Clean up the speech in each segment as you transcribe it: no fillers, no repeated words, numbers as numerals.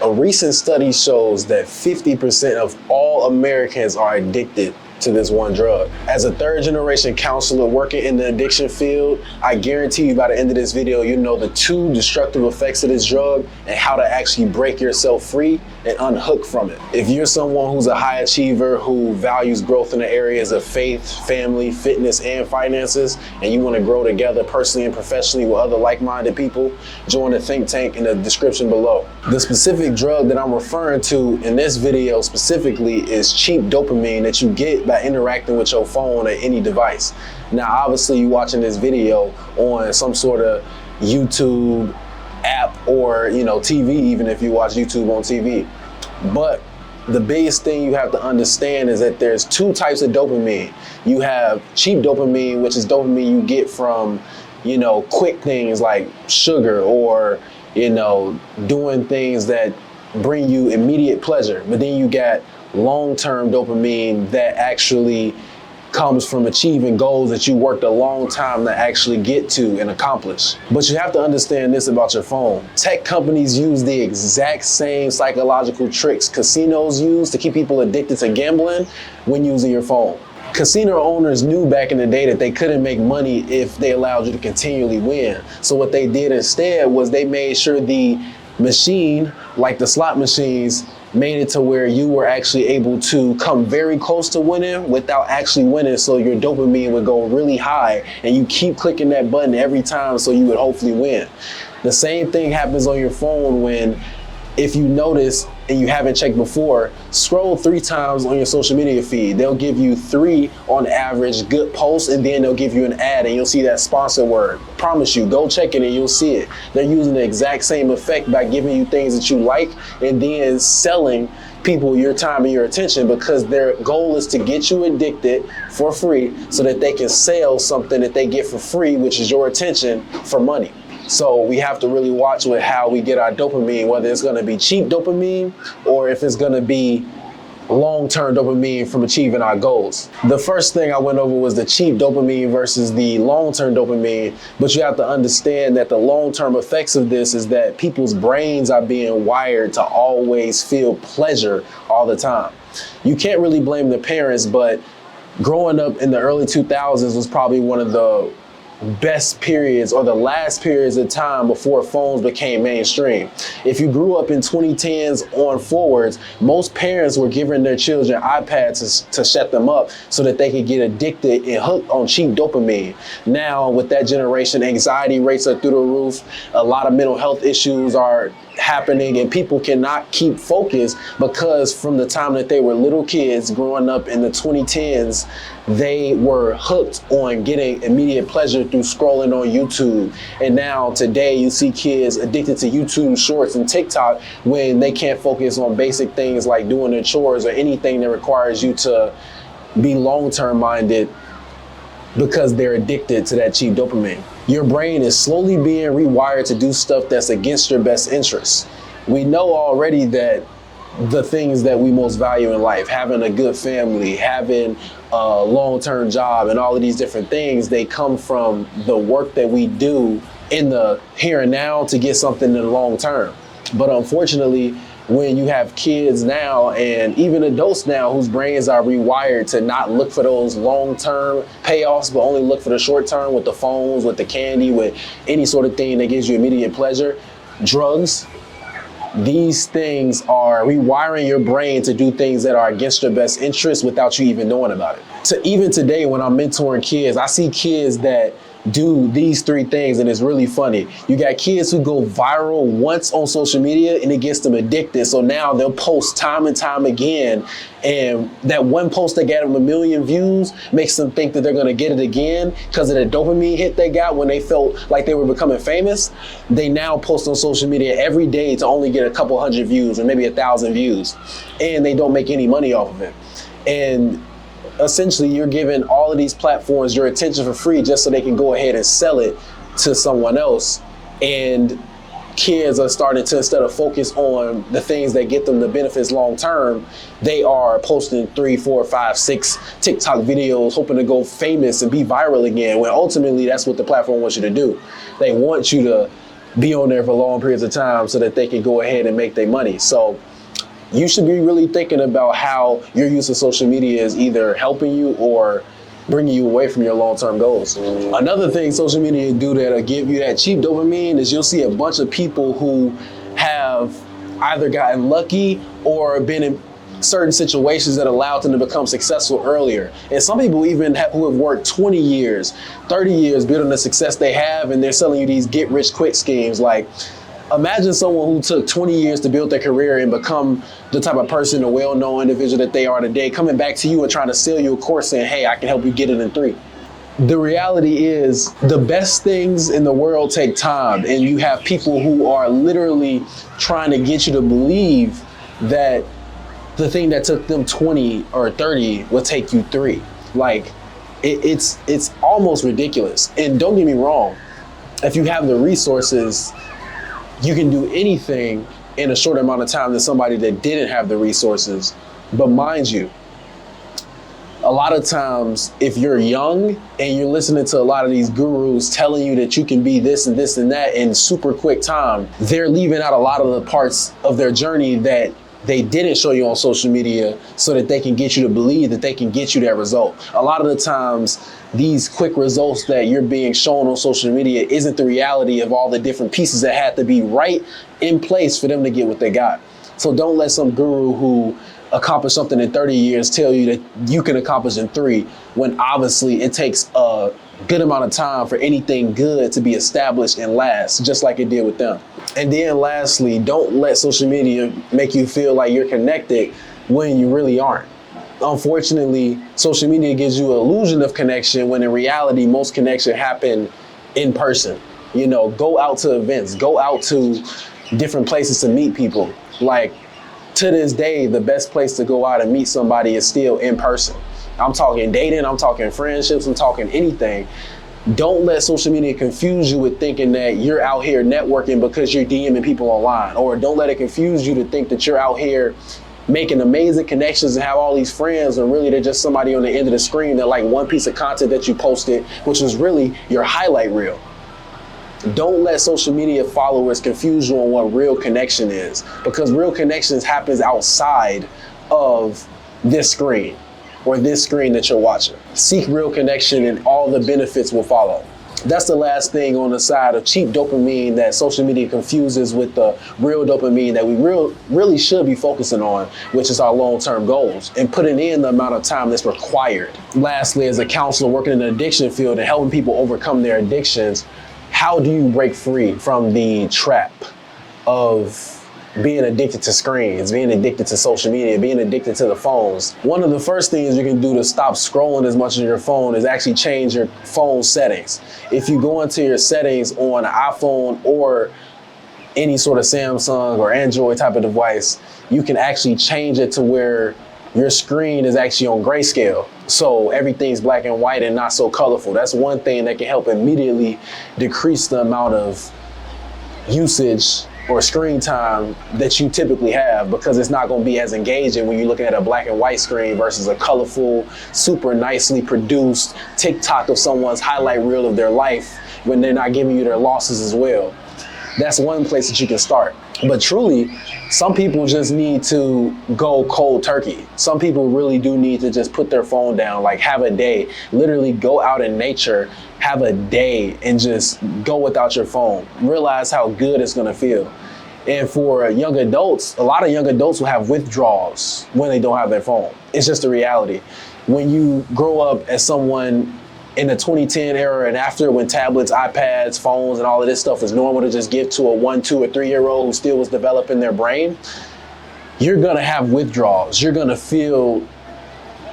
A recent study shows that 50% of all Americans are addicted to this one drug. As a third generation counselor working in the addiction field, I guarantee you by the end of this video, you know the 2 destructive effects of this drug and how to actually break yourself free and unhook from it. If you're someone who's a high achiever who values growth in the areas of faith, family, fitness, and finances, and you want to grow together personally and professionally with other like-minded people, join the think tank in the description below. The specific drug that I'm referring to in this video specifically is cheap dopamine that you get by interacting with your phone or any device. Now, obviously, you're watching this video on some sort of YouTube app or, TV, even if you watch YouTube on TV. But the biggest thing you have to understand is that there's 2 types of dopamine. You have cheap dopamine, which is dopamine you get from, quick things like sugar or, doing things that bring you immediate pleasure. But then you got long-term dopamine that actually comes from achieving goals that you worked a long time to actually get to and accomplish. But you have to understand this about your phone. Tech companies use the exact same psychological tricks casinos use to keep people addicted to gambling when using your phone. Casino owners knew back in the day that they couldn't make money if they allowed you to continually win. So what they did instead was they made sure the machine, like the slot machines, made it to where you were actually able to come very close to winning without actually winning, so your dopamine would go really high and you keep clicking that button every time so you would hopefully win. The same thing happens on your phone when, if you notice and you haven't checked before, scroll 3 times on your social media feed. They'll give you 3 on average good posts, and then they'll give you an ad and you'll see that sponsor word. Promise you, go check it and you'll see it. They're using the exact same effect by giving you things that you like and then selling people your time and your attention, because their goal is to get you addicted for free so that they can sell something that they get for free, which is your attention, for money. So we have to really watch with how we get our dopamine, whether it's going to be cheap dopamine or if it's going to be long-term dopamine from achieving our goals. The first thing I went over was the cheap dopamine versus the long-term dopamine, but you have to understand that the long-term effects of this is that people's brains are being wired to always feel pleasure all the time. You can't really blame the parents, but growing up in the early 2000s was probably one of the best periods, or the last periods of time before phones became mainstream. If you grew up in 2010s on forwards, most parents were giving their children iPads to shut them up so that they could get addicted and hooked on cheap dopamine. Now, with that generation, anxiety rates are through the roof. A lot of mental health issues are happening, and people cannot keep focused because from the time that they were little kids growing up in the 2010s, they were hooked on getting immediate pleasure through scrolling on YouTube. And now today you see kids addicted to YouTube shorts and TikTok when they can't focus on basic things like doing their chores or anything that requires you to be long-term minded, because they're addicted to that cheap dopamine. Your brain is slowly being rewired to do stuff that's against your best interests. We know already that the things that we most value in life, having a good family, having a long-term job, and all of these different things, they come from the work that we do in the here and now to get something in the long term. But unfortunately, when you have kids now and even adults now whose brains are rewired to not look for those long-term payoffs, but only look for the short term with the phones, with the candy, with any sort of thing that gives you immediate pleasure, drugs, these things are rewiring your brain to do things that are against your best interests without you even knowing about it. So even today when I'm mentoring kids, I see kids that do these 3 things, and it's really funny. You got kids who go viral once on social media and it gets them addicted. So now they'll post time and time again, and that one post that got them 1 million views makes them think that they're gonna get it again because of the dopamine hit they got when they felt like they were becoming famous. They now post on social media every day to only get a couple hundred views or maybe 1,000 views, and they don't make any money off of it. And essentially, you're giving all of these platforms your attention for free just so they can go ahead and sell it to someone else. And kids are starting to, instead of focus on the things that get them the benefits long term, they are posting 3, 4, 5, 6 TikTok videos hoping to go famous and be viral again, when ultimately that's what the platform wants you to do. They want you to be on there for long periods of time so that they can go ahead and make their money. So you should be really thinking about how your use of social media is either helping you or bringing you away from your long-term goals. Another thing social media do that'll give you that cheap dopamine is you'll see a bunch of people who have either gotten lucky or been in certain situations that allowed them to become successful earlier. And some people even who have worked 20 years, 30 years building the success they have, and they're selling you these get rich quick schemes. Like, imagine someone who took 20 years to build their career and become the type of person, a well-known individual that they are today, coming back to you and trying to sell you a course saying, hey, I can help you get it in 3. The reality is the best things in the world take time, and you have people who are literally trying to get you to believe that the thing that took them 20 or 30 will take you 3. Like, it's almost ridiculous. And don't get me wrong, if you have the resources, you can do anything in a short amount of time than somebody that didn't have the resources. But mind you, a lot of times, if you're young and you're listening to a lot of these gurus telling you that you can be this and this and that in super quick time, they're leaving out a lot of the parts of their journey that they didn't show you on social media so that they can get you to believe that they can get you that result. A lot of the times, these quick results that you're being shown on social media isn't the reality of all the different pieces that had to be right in place for them to get what they got. So don't let some guru who accomplished something in 30 years tell you that you can accomplish in 3, when obviously it takes a good amount of time for anything good to be established and last, just like it did with them. And then lastly, don't let social media make you feel like you're connected when you really aren't. Unfortunately, social media gives you an illusion of connection when in reality, most connection happen in person. You know, go out to events, go out to different places to meet people. Like, to this day, the best place to go out and meet somebody is still in person. I'm talking dating, I'm talking friendships, I'm talking anything. Don't let social media confuse you with thinking that you're out here networking because you're DMing people online, or don't let it confuse you to think that you're out here making amazing connections and have all these friends, and really they're just somebody on the end of the screen that like one piece of content that you posted, which was really your highlight reel. Don't let social media followers confuse you on what real connection is, because real connections happens outside of this screen or this screen that you're watching. Seek real connection and all the benefits will follow. That's the last thing on the side of cheap dopamine that social media confuses with the real dopamine that we really should be focusing on, which is our long-term goals and putting in the amount of time that's required. Lastly, as a counselor working in the addiction field and helping people overcome their addictions, how do you break free from the trap of being addicted to screens, being addicted to social media, being addicted to the phones? One of the first things you can do to stop scrolling as much on your phone is actually change your phone settings. If you go into your settings on an iPhone or any sort of Samsung or Android type of device, you can actually change it to where your screen is actually on grayscale. So everything's black and white and not so colorful. That's one thing that can help immediately decrease the amount of usage or screen time that you typically have, because it's not going to be as engaging when you're looking at a black and white screen versus a colorful, super nicely produced TikTok of someone's highlight reel of their life when they're not giving you their losses as well. That's one place that you can start. But truly, some people just need to go cold turkey. Some people really do need to just put their phone down, like have a day, literally go out in nature, have a day and just go without your phone. Realize how good it's gonna feel. And for young adults, a lot of young adults will have withdrawals when they don't have their phone. It's just a reality. When you grow up as someone in the 2010 era and after, when tablets, iPads, phones, and all of this stuff was normal to just give to a 1, 2, or 3-year-old who still was developing their brain, you're gonna have withdrawals. You're gonna feel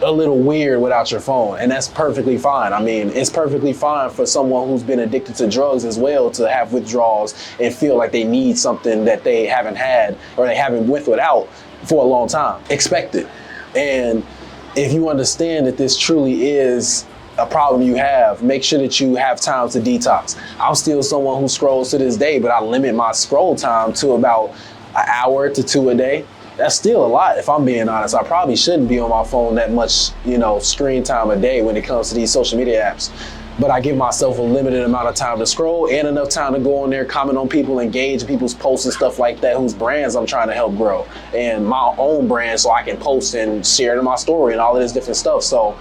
a little weird without your phone, and that's perfectly fine. I mean, it's perfectly fine for someone who's been addicted to drugs as well to have withdrawals and feel like they need something that they haven't had or they haven't went without for a long time. Expect it. And if you understand that this truly is a problem you have, make sure that you have time to detox. I'm still someone who scrolls to this day, but I limit my scroll time to about an hour to 2 a day. That's still a lot, if I'm being honest. I probably shouldn't be on my phone that much, screen time a day when it comes to these social media apps. but I give myself a limited amount of time to scroll and enough time to go on there, comment on people, engage in people's posts and stuff like that, whose brands I'm trying to help grow, and my own brand, so I can post and share it in my story and all of this different stuff. So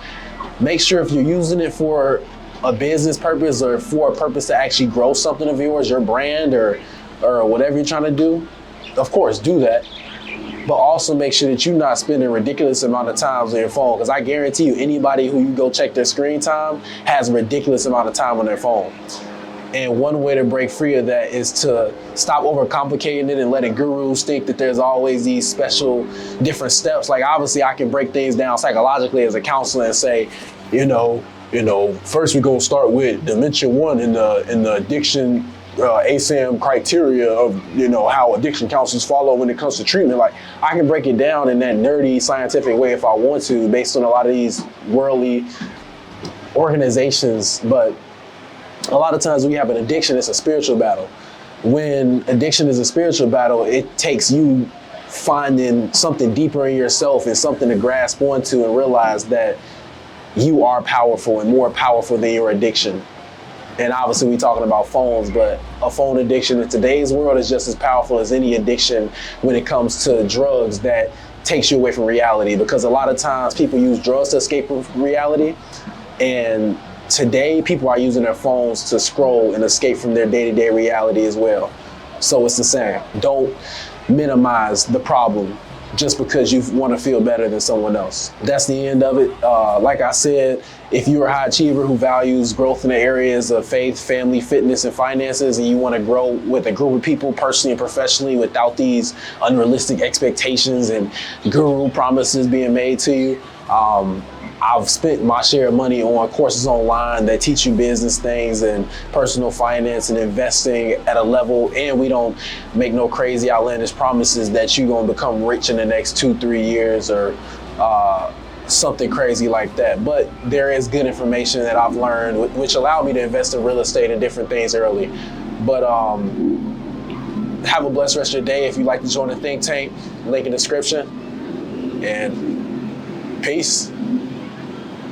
make sure if you're using it for a business purpose or for a purpose to actually grow something of yours, your brand or whatever you're trying to do, of course, do that. But also make sure that you're not spending a ridiculous amount of time on your phone, because I guarantee you, anybody who you go check their screen time has a ridiculous amount of time on their phone. And one way to break free of that is to stop overcomplicating it and letting gurus think that there's always these special different steps. Like, obviously I can break things down psychologically as a counselor and say, first we're gonna start with Dimension 1 in the addiction ASAM criteria of how addiction counselors follow when it comes to treatment. Like, I can break it down in that nerdy scientific way if I want to, based on a lot of these worldly organizations. But a lot of times when you have an addiction, it's a spiritual battle. When addiction is a spiritual battle, it takes you finding something deeper in yourself and something to grasp onto and realize that you are powerful and more powerful than your addiction. And obviously we're talking about phones, but a phone addiction in today's world is just as powerful as any addiction when it comes to drugs that takes you away from reality. Because a lot of times people use drugs to escape from reality, and today people are using their phones to scroll and escape from their day-to-day reality as well. So it's the same. Don't minimize the problem just because you want to feel better than someone else. That's the end of it. Like I said, if you're a high achiever who values growth in the areas of faith, family, fitness, and finances, and you want to grow with a group of people personally and professionally without these unrealistic expectations and guru promises being made to you, I've spent my share of money on courses online that teach you business things and personal finance and investing at a level, and we don't make no crazy outlandish promises that you're gonna become rich in the next 2-3 years or something crazy like that. But there is good information that I've learned which allowed me to invest in real estate and different things early. But have a blessed rest of your day. If you'd like to join the think tank, link in the description, and peace.